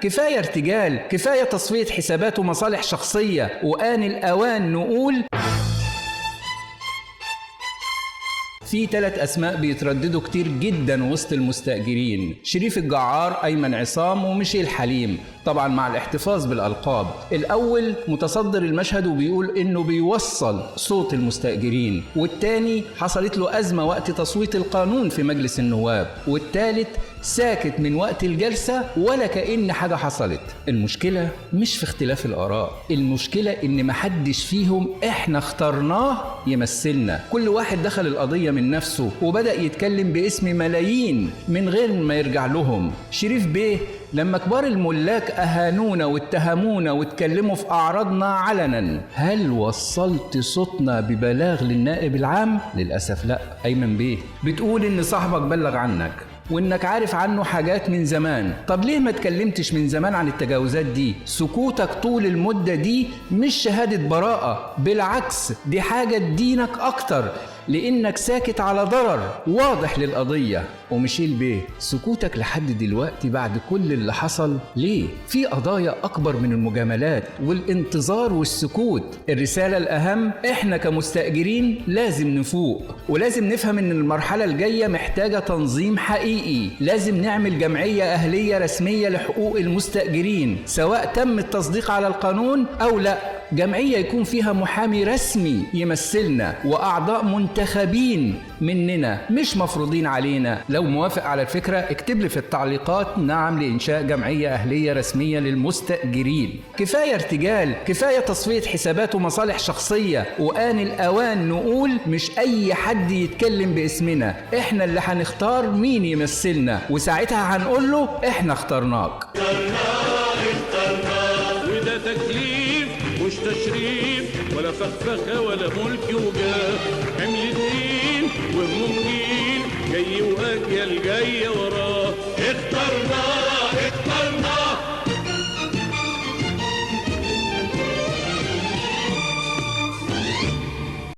كفاية ارتجال، كفاية تصفية حسابات ومصالح شخصية، وآن الأوان نقول في 3 أسماء بيترددوا كتير جدا وسط المستأجرين: شريف الجعار، أيمن عصام، وميشيل حليم، طبعا مع الاحتفاظ بالألقاب. الأول متصدر المشهد وبيقول إنه بيوصل صوت المستأجرين، والتاني حصلت له أزمة وقت تصويت القانون في مجلس النواب، والتالت ساكت من وقت الجلسة ولا كأن حاجة حصلت. المشكلة مش في اختلاف الآراء، المشكلة إن محدش فيهم إحنا اخترناه يمثلنا. كل واحد دخل القضية من نفسه وبدأ يتكلم باسم ملايين من غير ما يرجع لهم. شريف بيه لما كبار الملاك أهانونا واتهمونا واتكلموا في أعراضنا علنا، هل وصلت صوتنا ببلاغ للنائب العام؟ للأسف لا. أيمن بيه بتقول إن صاحبك بلغ عنك وإنك عارف عنه حاجات من زمان، طب ليه ما تكلمتش من زمان عن التجاوزات دي؟ سكوتك طول المدة دي مش شهادة براءة، بالعكس دي حاجة تدينك أكتر، لأنك ساكت على ضرر واضح للقضية. وميشيل بيه سكوتك لحد دلوقتي بعد كل اللي حصل ليه؟ في قضايا أكبر من المجاملات والانتظار والسكوت. الرسالة الأهم، إحنا كمستأجرين لازم نفوق، ولازم نفهم إن المرحلة الجاية محتاجة تنظيم حقيقي. لازم نعمل جمعية أهلية رسمية لحقوق المستأجرين، سواء تم التصديق على القانون أو لا. جمعية يكون فيها محامي رسمي يمثلنا وأعضاء منتخبين مننا مش مفروضين علينا. لو موافق على الفكرة اكتب لي في التعليقات نعم لإنشاء جمعية أهلية رسمية للمستأجرين. كفاية ارتجال، كفاية تصفية حسابات ومصالح شخصية، وآن الأوان نقول مش أي حد يتكلم باسمنا، إحنا اللي هنختار مين يمثلنا، وساعتها هنقول له إحنا اخترناك. وده تكليف مش تشريف ولا فخفخة ولا ملك وجاه، حمل دين وهموم جيل جاي وأجيال جاية وراه.